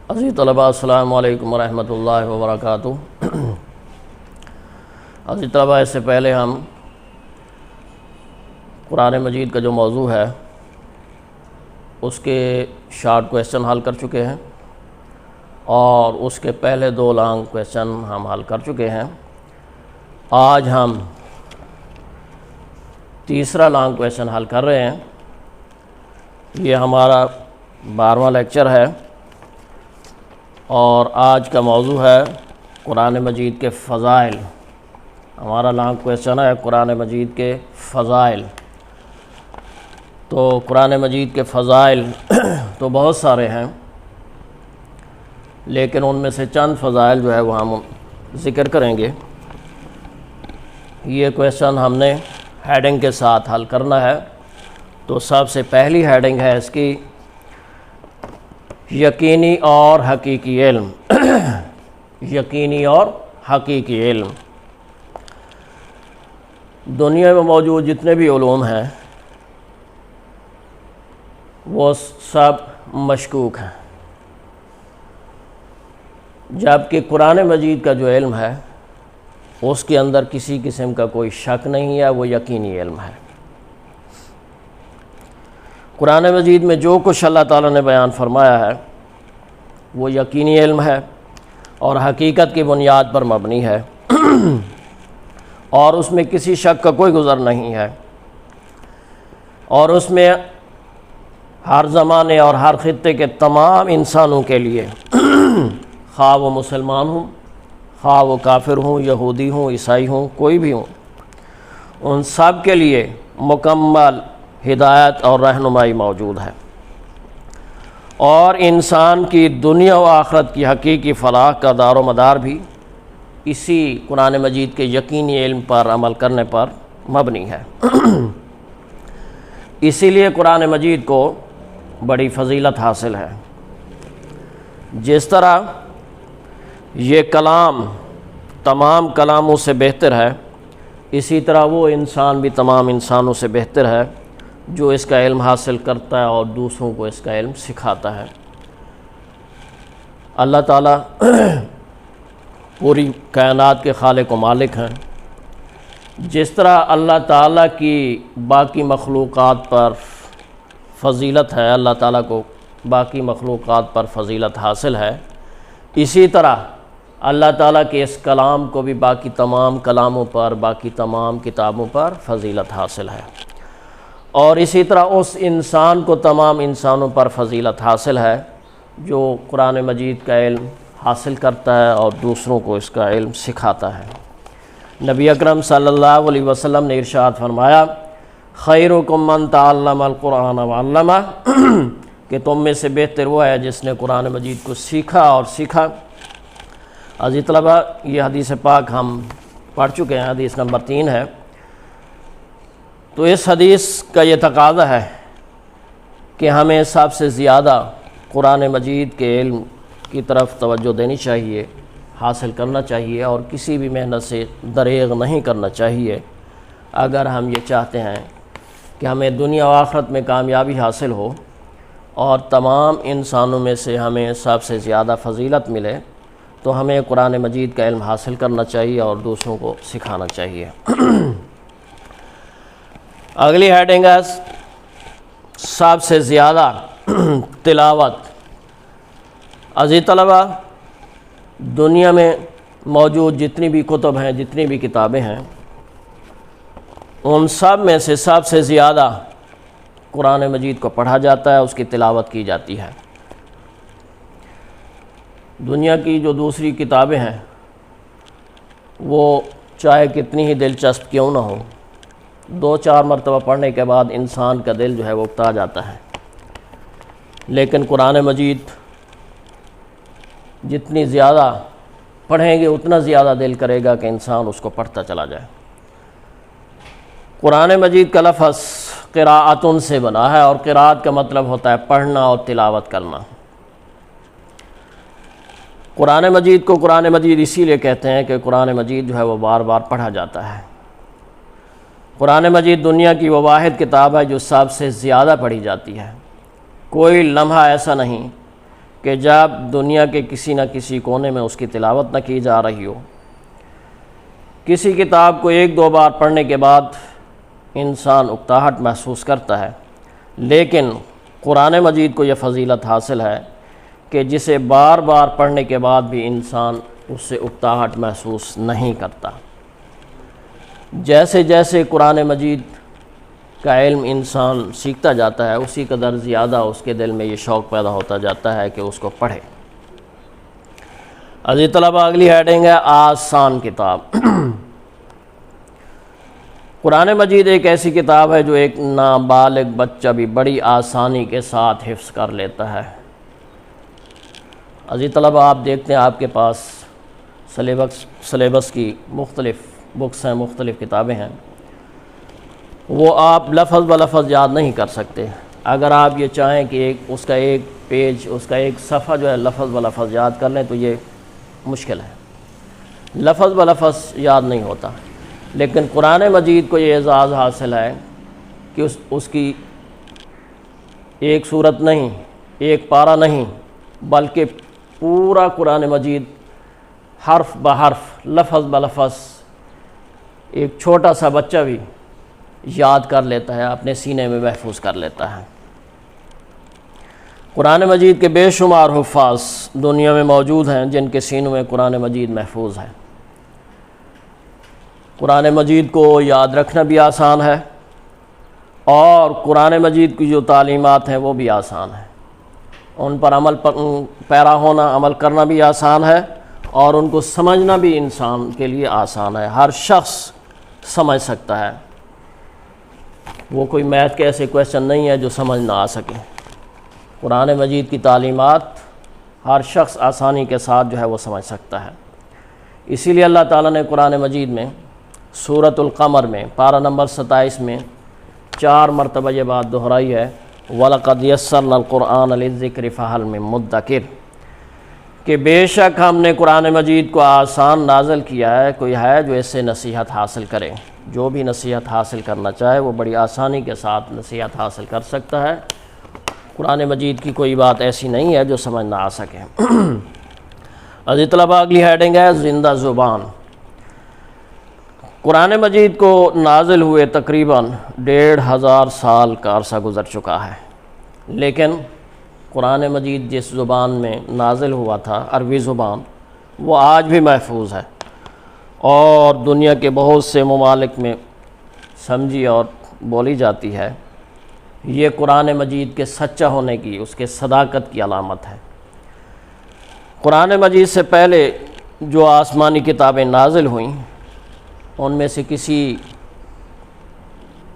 عزیز طلباء السلام علیکم ورحمۃ اللہ وبرکاتہ۔ عزیز طلباء، اس سے پہلے ہم قرآن مجید کا جو موضوع ہے اس کے شارٹ کویسچن حل کر چکے ہیں اور اس کے پہلے 2 لانگ کویسچن ہم حل کر چکے ہیں۔ آج ہم تیسرا لانگ کویسچن حل کر رہے ہیں۔ یہ ہمارا 12واں لیکچر ہے اور آج کا موضوع ہے قرآن مجید کے فضائل۔ ہمارا لانگ کویسچن ہے قرآن مجید کے فضائل۔ تو قرآن مجید کے فضائل تو بہت سارے ہیں، لیکن ان میں سے چند فضائل جو ہے وہ ہم ذکر کریں گے۔ یہ کویسچن ہم نے ہیڈنگ کے ساتھ حل کرنا ہے۔ تو سب سے پہلی ہیڈنگ ہے اس کی یقینی اور حقیقی علم۔ یقینی اور حقیقی علم۔ دنیا میں موجود جتنے بھی علوم ہیں وہ سب مشکوک ہیں، جبکہ قرآن مجید کا جو علم ہے اس کے اندر کسی قسم کا کوئی شک نہیں ہے، وہ یقینی علم ہے۔ قرآن مجید میں جو کچھ اللہ تعالیٰ نے بیان فرمایا ہے وہ یقینی علم ہے اور حقیقت کی بنیاد پر مبنی ہے، اور اس میں کسی شک کا کوئی گزر نہیں ہے، اور اس میں ہر زمانے اور ہر خطے کے تمام انسانوں کے لیے، خواہ وہ مسلمان ہوں، خواہ وہ کافر ہوں، یہودی ہوں، عیسائی ہوں، کوئی بھی ہوں، ان سب کے لیے مکمل ہدایت اور رہنمائی موجود ہے، اور انسان کی دنیا و آخرت کی حقیقی فلاح کا دار و مدار بھی اسی قرآن مجید کے یقینی علم پر عمل کرنے پر مبنی ہے۔ اسی لیے قرآن مجید کو بڑی فضیلت حاصل ہے۔ جس طرح یہ کلام تمام کلاموں سے بہتر ہے، اسی طرح وہ انسان بھی تمام انسانوں سے بہتر ہے جو اس کا علم حاصل کرتا ہے اور دوسروں کو اس کا علم سکھاتا ہے۔ اللہ تعالیٰ پوری کائنات کے خالق و مالک ہیں۔ جس طرح اللہ تعالیٰ کی باقی مخلوقات پر فضیلت ہے، اللہ تعالیٰ کو باقی مخلوقات پر فضیلت حاصل ہے، اسی طرح اللہ تعالیٰ کے اس کلام کو بھی باقی تمام کلاموں پر، باقی تمام کتابوں پر فضیلت حاصل ہے، اور اسی طرح اس انسان کو تمام انسانوں پر فضیلت حاصل ہے جو قرآن مجید کا علم حاصل کرتا ہے اور دوسروں کو اس کا علم سکھاتا ہے۔ نبی اکرم صلی اللہ علیہ وسلم نے ارشاد فرمایا، خیرکم من تعلم القرآن وعلمہ، کہ تم میں سے بہتر وہ ہے جس نے قرآن مجید کو سیکھا اور سیکھا۔ عزیز طلباء، یہ حدیث پاک ہم پڑھ چکے ہیں، حدیث نمبر 3 ہے۔ تو اس حدیث کا یہ تقاضا ہے کہ ہمیں سب سے زیادہ قرآن مجید کے علم کی طرف توجہ دینی چاہیے، حاصل کرنا چاہیے، اور کسی بھی محنت سے دریغ نہیں کرنا چاہیے اگر ہم یہ چاہتے ہیں کہ ہمیں دنیا و آخرت میں کامیابی حاصل ہو اور تمام انسانوں میں سے ہمیں سب سے زیادہ فضیلت ملے، تو ہمیں قرآن مجید کا علم حاصل کرنا چاہیے اور دوسروں کو سکھانا چاہیے۔ اگلی ہیڈنگ ہے سب سے زیادہ تلاوت۔ عزیز طلباء، دنیا میں موجود جتنی بھی کتب ہیں، جتنی بھی کتابیں ہیں، ان سب میں سے سب سے زیادہ قرآن مجید کو پڑھا جاتا ہے، اس کی تلاوت کی جاتی ہے۔ دنیا کی جو دوسری کتابیں ہیں وہ چاہے کتنی ہی دلچسپ کیوں نہ ہو، 2-4 مرتبہ پڑھنے کے بعد انسان کا دل جو ہے وہ اکتا جاتا ہے، لیکن قرآن مجید جتنی زیادہ پڑھیں گے اتنا زیادہ دل کرے گا کہ انسان اس کو پڑھتا چلا جائے۔ قرآن مجید کا لفظ قراءتن سے بنا ہے، اور قراءت کا مطلب ہوتا ہے پڑھنا اور تلاوت کرنا۔ قرآن مجید کو قرآن مجید اسی لیے کہتے ہیں کہ قرآن مجید جو ہے وہ بار بار پڑھا جاتا ہے۔ قرآن مجید دنیا کی وہ واحد کتاب ہے جو سب سے زیادہ پڑھی جاتی ہے۔ کوئی لمحہ ایسا نہیں کہ جب دنیا کے کسی نہ کسی کونے میں اس کی تلاوت نہ کی جا رہی ہو، کسی کتاب کو ایک دو بار پڑھنے کے بعد انسان اکتاہٹ محسوس کرتا ہے، لیکن قرآن مجید کو یہ فضیلت حاصل ہے کہ جسے بار بار پڑھنے کے بعد بھی انسان اس سے اکتاہٹ محسوس نہیں کرتا۔ جیسے جیسے قرآن مجید کا علم انسان سیکھتا جاتا ہے، اسی قدر زیادہ اس کے دل میں یہ شوق پیدا ہوتا جاتا ہے کہ اس کو پڑھے۔ عزیز طلبہ، اگلی ہیڈنگ ہے آسان کتاب۔ قرآن مجید ایک ایسی کتاب ہے جو ایک نابالغ بچہ بھی بڑی آسانی کے ساتھ حفظ کر لیتا ہے۔ عزیز طلبہ، آپ دیکھتے ہیں آپ کے پاس سلیبس کی مختلف بکس ہیں، مختلف کتابیں ہیں، وہ آپ لفظ بلفظ یاد نہیں کر سکتے۔ اگر آپ یہ چاہیں کہ اس کا ایک پیج، اس کا ایک صفحہ جو ہے لفظ بلفظ یاد کر لیں تو یہ مشکل ہے، لفظ بلفظ یاد نہیں ہوتا۔ لیکن قرآن مجید کو یہ اعزاز حاصل ہے کہ اس کی ایک سورت نہیں، ایک پارہ نہیں، بلکہ پورا قرآن مجید حرف بحرف، لفظ بلفظ ایک چھوٹا سا بچہ بھی یاد کر لیتا ہے، اپنے سینے میں محفوظ کر لیتا ہے۔ قرآن مجید کے بے شمار حفاظ دنیا میں موجود ہیں جن کے سینوں میں قرآن مجید محفوظ ہے۔ قرآن مجید کو یاد رکھنا بھی آسان ہے، اور قرآن مجید کی جو تعلیمات ہیں وہ بھی آسان ہیں، ان پر عمل پیرا ہونا، عمل کرنا بھی آسان ہے، اور ان کو سمجھنا بھی انسان کے لیے آسان ہے۔ ہر شخص سمجھ سکتا ہے، وہ کوئی میتھ کے ایسے کویسچن نہیں ہے جو سمجھ نہ آ سکے۔ قرآن مجید کی تعلیمات ہر شخص آسانی کے ساتھ جو ہے وہ سمجھ سکتا ہے۔ اسی لیے اللہ تعالیٰ نے قرآن مجید میں سورۃ القمر میں پارہ نمبر 27 میں 4 مرتبہ یہ بات دہرائی ہے، وَلَقَدْ يَسَّرْنَا الْقُرْآنَ لِلذِّكْرِ فَهَلْ مِن مُدَّكِرٍ، کہ بے شک ہم نے قرآن مجید کو آسان نازل کیا ہے، کوئی ہے جو اس سے نصیحت حاصل کرے۔ جو بھی نصیحت حاصل کرنا چاہے وہ بڑی آسانی کے ساتھ نصیحت حاصل کر سکتا ہے۔ قرآن مجید کی کوئی بات ایسی نہیں ہے جو سمجھ نہ آ سکے۔ عزیز طلبہ، اگلی ہیڈنگ ہے زندہ زبان۔ قرآن مجید کو نازل ہوئے تقریباً 1500 سال کا عرصہ گزر چکا ہے، لیکن قرآن مجید جس زبان میں نازل ہوا تھا، عربی زبان، وہ آج بھی محفوظ ہے، اور دنیا کے بہت سے ممالک میں سمجھی اور بولی جاتی ہے۔ یہ قرآن مجید کے سچا ہونے کی، اس کے صداقت کی علامت ہے۔ قرآن مجید سے پہلے جو آسمانی کتابیں نازل ہوئیں، ان میں سے کسی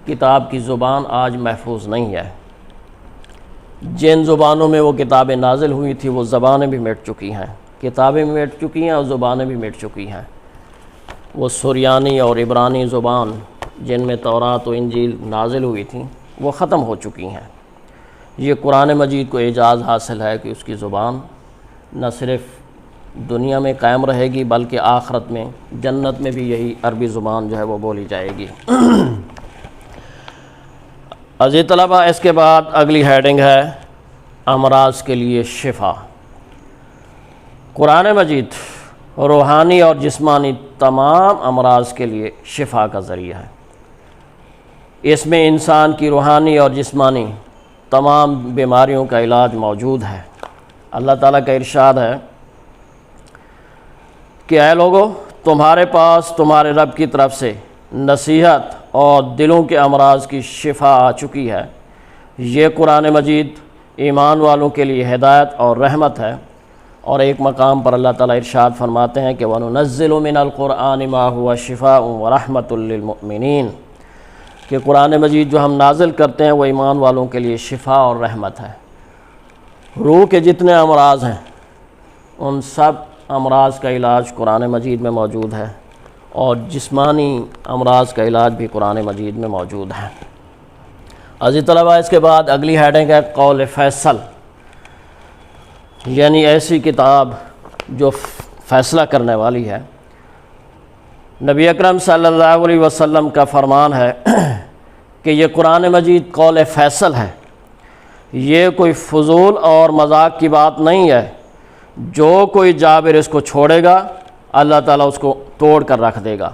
کتاب کی زبان آج محفوظ نہیں ہے۔ جن زبانوں میں وہ کتابیں نازل ہوئی تھی وہ زبانیں بھی مٹ چکی ہیں، کتابیں بھی مٹ چکی ہیں اور زبانیں بھی مٹ چکی ہیں۔ وہ سریانی اور عبرانی زبان جن میں تورات و انجیل نازل ہوئی تھیں وہ ختم ہو چکی ہیں۔ یہ قرآن مجید کو اعجاز حاصل ہے کہ اس کی زبان نہ صرف دنیا میں قائم رہے گی بلکہ آخرت میں، جنت میں بھی یہی عربی زبان جو ہے وہ بولی جائے گی۔ عزیز طلبہ، اس کے بعد اگلی ہیڈنگ ہے امراض کے لیے شفا۔ قرآن مجید روحانی اور جسمانی تمام امراض کے لیے شفا کا ذریعہ ہے۔ اس میں انسان کی روحانی اور جسمانی تمام بیماریوں کا علاج موجود ہے۔ اللہ تعالیٰ کا ارشاد ہے کہ اے لوگو، تمہارے پاس تمہارے رب کی طرف سے نصیحت اور دلوں کے امراض کی شفا آ چکی ہے۔ یہ قرآن مجید ایمان والوں کے لیے ہدایت اور رحمت ہے۔ اور ایک مقام پر اللہ تعالیٰ ارشاد فرماتے ہیں کہ وَنُنَزِّلُ مِنَ الْقُرْآنِ مَا هُوَ شِفَاءٌ وَرَحْمَةٌ لِّلْمُؤْمِنِينَ، کہ قرآن مجید جو ہم نازل کرتے ہیں وہ ایمان والوں کے لیے شفا اور رحمت ہے۔ روح کے جتنے امراض ہیں ان سب امراض کا علاج قرآن مجید میں موجود ہے، اور جسمانی امراض کا علاج بھی قرآن مجید میں موجود ہے۔ عزیز طلبہ، اس کے بعد اگلی ہیڈنگ ہے قول فیصل، یعنی ایسی کتاب جو فیصلہ کرنے والی ہے۔ نبی اکرم صلی اللہ علیہ وسلم کا فرمان ہے کہ یہ قرآن مجید قول فیصل ہے، یہ کوئی فضول اور مذاق کی بات نہیں ہے۔ جو کوئی جابر اس کو چھوڑے گا اللہ تعالیٰ اس کو توڑ کر رکھ دے گا،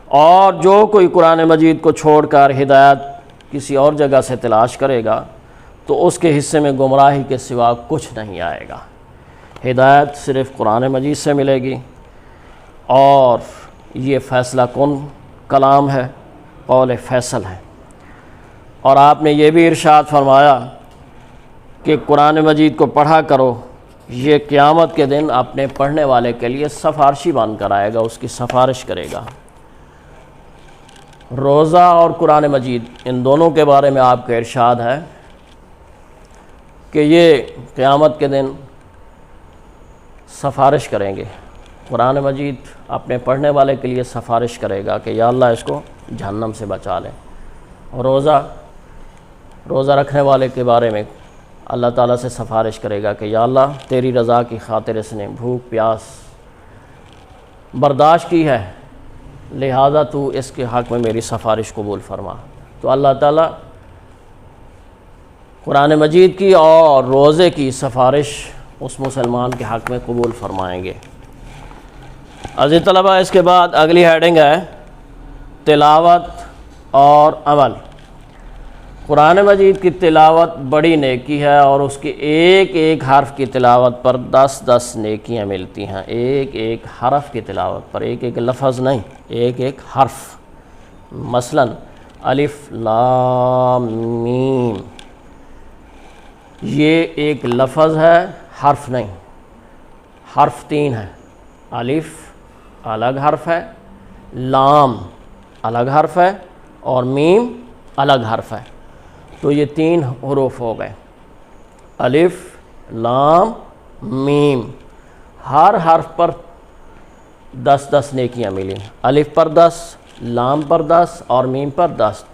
اور جو کوئی قرآن مجید کو چھوڑ کر ہدایت کسی اور جگہ سے تلاش کرے گا تو اس کے حصے میں گمراہی کے سوا کچھ نہیں آئے گا۔ ہدایت صرف قرآن مجید سے ملے گی، اور یہ فیصلہ کن کلام ہے، قول فیصل ہے۔ اور آپ نے یہ بھی ارشاد فرمایا کہ قرآن مجید کو پڑھا کرو، یہ قیامت کے دن اپنے پڑھنے والے کے لیے سفارشی بن کر آئے گا، اس کی سفارش کرے گا۔ روزہ اور قرآن مجید ان دونوں کے بارے میں آپ کا ارشاد ہے کہ یہ قیامت کے دن سفارش کریں گے۔ قرآن مجید اپنے پڑھنے والے کے لیے سفارش کرے گا کہ یا اللہ اس کو جہنم سے بچا لے، اور روزہ رکھنے والے کے بارے میں اللہ تعالیٰ سے سفارش کرے گا کہ یا اللہ تیری رضا کی خاطر اس نے بھوک پیاس برداشت کی ہے، لہذا تو اس کے حق میں میری سفارش قبول فرما۔ تو اللہ تعالیٰ قرآن مجید کی اور روزے کی سفارش اس مسلمان کے حق میں قبول فرمائیں گے۔ عزیز طلبہ، اس کے بعد اگلی ہیڈنگ ہے تلاوت اور عمل۔ قرآن مجید کی تلاوت بڑی نیکی ہے، اور اس کے ایک ایک حرف کی تلاوت پر 10 نیکیاں ملتی ہیں۔ ایک ایک حرف کی تلاوت پر، ایک ایک لفظ نہیں، ایک ایک حرف۔ مثلا الف لام میم، یہ ایک لفظ ہے، حرف نہیں۔ حرف 3 ہے، الف الگ حرف ہے، لام الگ حرف ہے، اور میم الگ حرف ہے۔ تو یہ 3 حروف ہو گئے، الف لام میم۔ ہر حرف پر 10 نیکیاں ملی، الف پر 10، لام پر 10 اور میم پر 10۔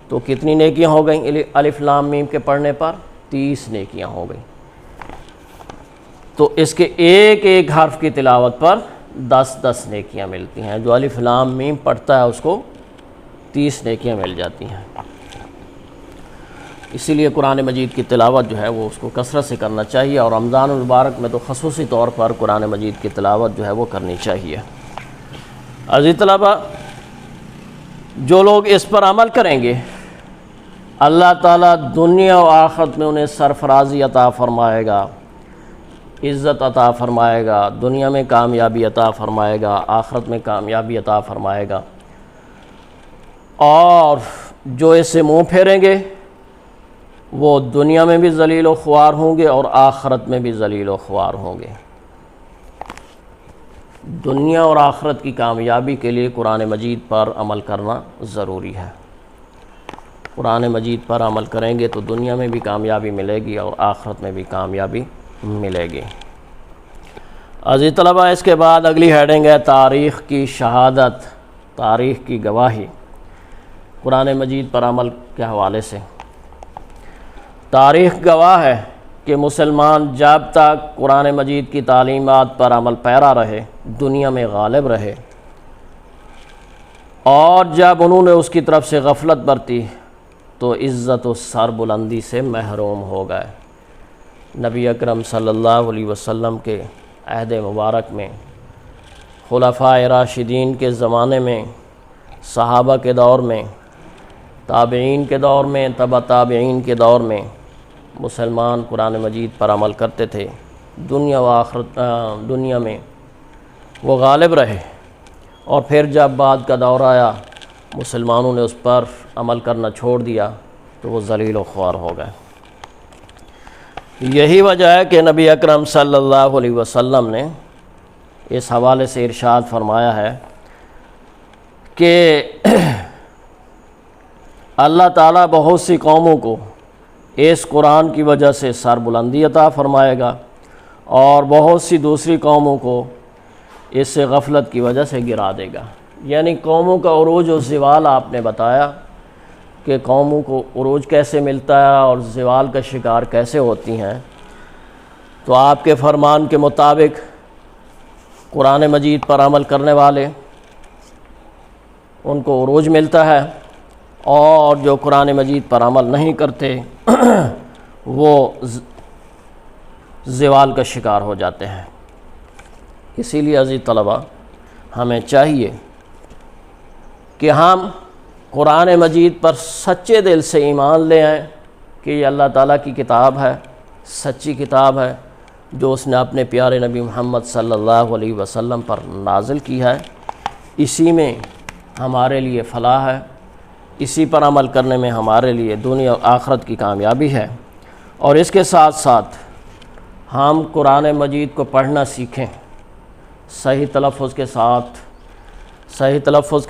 تو کتنی نیکیاں ہو گئیں الف لام میم کے پڑھنے پر؟ 30 نیکیاں ہو گئیں۔ تو اس کے ایک ایک حرف کی تلاوت پر 10 نیکیاں ملتی ہیں۔ جو الف لام میم پڑھتا ہے اس کو 30 نیکیاں مل جاتی ہیں۔ اسی لیے قرآن مجید کی تلاوت جو ہے وہ اس کو کثرت سے کرنا چاہیے، اور رمضان المبارک میں تو خصوصی طور پر قرآن مجید کی تلاوت جو ہے وہ کرنی چاہیے۔ عزیز طلبہ، جو لوگ اس پر عمل کریں گے اللہ تعالیٰ دنیا و آخرت میں انہیں سرفرازی عطا فرمائے گا، عزت عطا فرمائے گا، دنیا میں کامیابی عطا فرمائے گا، آخرت میں کامیابی عطا فرمائے گا۔ اور جو اس سے منہ پھیریں گے وہ دنیا میں بھی ذلیل و خوار ہوں گے اور آخرت میں بھی ذلیل و خوار ہوں گے۔ دنیا اور آخرت کی کامیابی کے لیے قرآن مجید پر عمل کرنا ضروری ہے۔ قرآن مجید پر عمل کریں گے تو دنیا میں بھی کامیابی ملے گی اور آخرت میں بھی کامیابی ملے گی۔ عزیز طلبہ، اس کے بعد اگلی ہیڈنگ ہے تاریخ کی شہادت، تاریخ کی گواہی۔ قرآن مجید پر عمل کے حوالے سے تاریخ گواہ ہے کہ مسلمان جب تک قرآن مجید کی تعلیمات پر عمل پیرا رہے، دنیا میں غالب رہے، اور جب انہوں نے اس کی طرف سے غفلت برتی تو عزت و سر بلندی سے محروم ہو گئے۔ نبی اکرم صلی اللہ علیہ وسلم کے عہد مبارک میں، خلفائے راشدین کے زمانے میں، صحابہ کے دور میں، تابعین کے دور میں، تبع تابعین کے دور میں مسلمان قرآن مجید پر عمل کرتے تھے، دنیا میں وہ غالب رہے، اور پھر جب بعد کا دور آیا مسلمانوں نے اس پر عمل کرنا چھوڑ دیا تو وہ ذلیل و خوار ہو گئے۔ یہی وجہ ہے کہ نبی اکرم صلی اللہ علیہ وسلم نے اس حوالے سے ارشاد فرمایا ہے کہ اللہ تعالیٰ بہت سی قوموں کو اس قرآن کی وجہ سے سر بلندی عطا فرمائے گا، اور بہت سی دوسری قوموں کو اس سے غفلت کی وجہ سے گرا دے گا۔ یعنی قوموں کا عروج و زوال آپ نے بتایا کہ قوموں کو عروج کیسے ملتا ہے اور زوال کا شکار کیسے ہوتی ہیں۔ تو آپ کے فرمان کے مطابق قرآن مجید پر عمل کرنے والے ان کو عروج ملتا ہے، اور جو قرآن مجید پر عمل نہیں کرتے وہ زوال کا شکار ہو جاتے ہیں۔ اسی لیے عزیز طلبہ، ہمیں چاہیے کہ ہم قرآن مجید پر سچے دل سے ایمان لے آئیں کہ یہ اللہ تعالیٰ کی کتاب ہے، سچی کتاب ہے، جو اس نے اپنے پیارے نبی محمد صلی اللہ علیہ وسلم پر نازل کی ہے۔ اسی میں ہمارے لیے فلاح ہے، اسی پر عمل کرنے میں ہمارے لیے دنیا اور آخرت کی کامیابی ہے۔ اور اس کے ساتھ ساتھ ہم قرآن مجید کو پڑھنا سیکھیں، صحیح تلفظ کے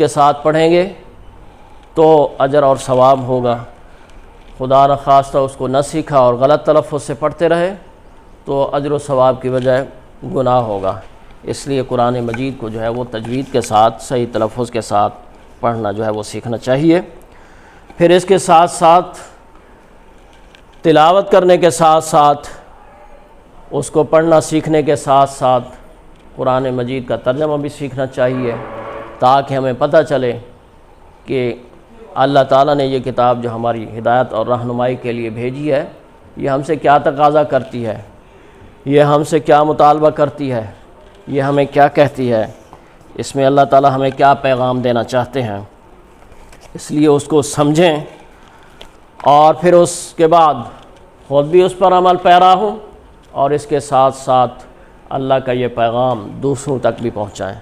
ساتھ پڑھیں گے تو اجر اور ثواب ہوگا۔ خدا نخواستہ اس کو نہ سیکھا اور غلط تلفظ سے پڑھتے رہے تو اجر و ثواب کی بجائے گناہ ہوگا۔ اس لیے قرآن مجید کو جو ہے وہ تجوید کے ساتھ، صحیح تلفظ کے ساتھ پڑھنا جو ہے وہ سیکھنا چاہیے۔ پھر اس کے ساتھ ساتھ تلاوت کرنے کے ساتھ ساتھ، اس کو پڑھنا سیکھنے کے ساتھ ساتھ قرآن مجید کا ترجمہ بھی سیکھنا چاہیے، تاکہ ہمیں پتہ چلے کہ اللہ تعالیٰ نے یہ کتاب جو ہماری ہدایت اور رہنمائی کے لیے بھیجی ہے، یہ ہم سے کیا تقاضا کرتی ہے، یہ ہم سے کیا مطالبہ کرتی ہے، یہ ہمیں کیا کہتی ہے، اس میں اللہ تعالیٰ ہمیں کیا پیغام دینا چاہتے ہیں۔ اس لیے اس کو سمجھیں اور پھر اس کے بعد خود بھی اس پر عمل پیرا ہوں، اور اس کے ساتھ ساتھ اللہ کا یہ پیغام دوسروں تک بھی پہنچائیں۔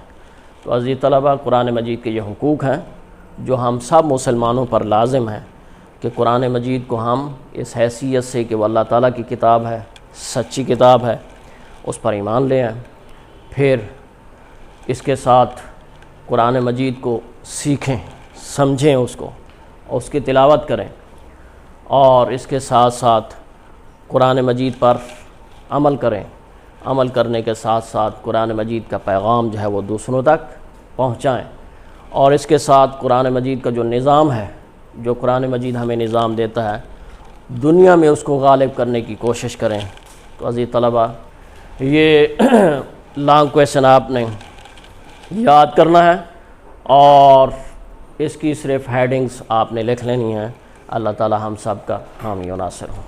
تو عزیز طلبہ، قرآن مجید کے یہ حقوق ہیں جو ہم سب مسلمانوں پر لازم ہیں کہ قرآن مجید کو ہم اس حیثیت سے کہ وہ اللہ تعالیٰ کی کتاب ہے، سچی کتاب ہے، اس پر ایمان لے آئیں۔ پھر اس کے ساتھ قرآن مجید کو سیکھیں، سمجھیں اس کو، اس کی تلاوت کریں، اور اس کے ساتھ ساتھ قرآن مجید پر عمل کریں۔ عمل کرنے کے ساتھ ساتھ قرآن مجید کا پیغام جو ہے وہ دوسروں تک پہنچائیں، اور اس کے ساتھ قرآن مجید کا جو نظام ہے، جو قرآن مجید ہمیں نظام دیتا ہے، دنیا میں اس کو غالب کرنے کی کوشش کریں۔ تو عزیز طلبہ، یہ لانگ کویشچن آپ نے یاد کرنا ہے اور اس کی صرف ہیڈنگز آپ نے لکھ لینی ہیں۔ اللہ تعالی ہم سب کا حامی و ناصر ہو۔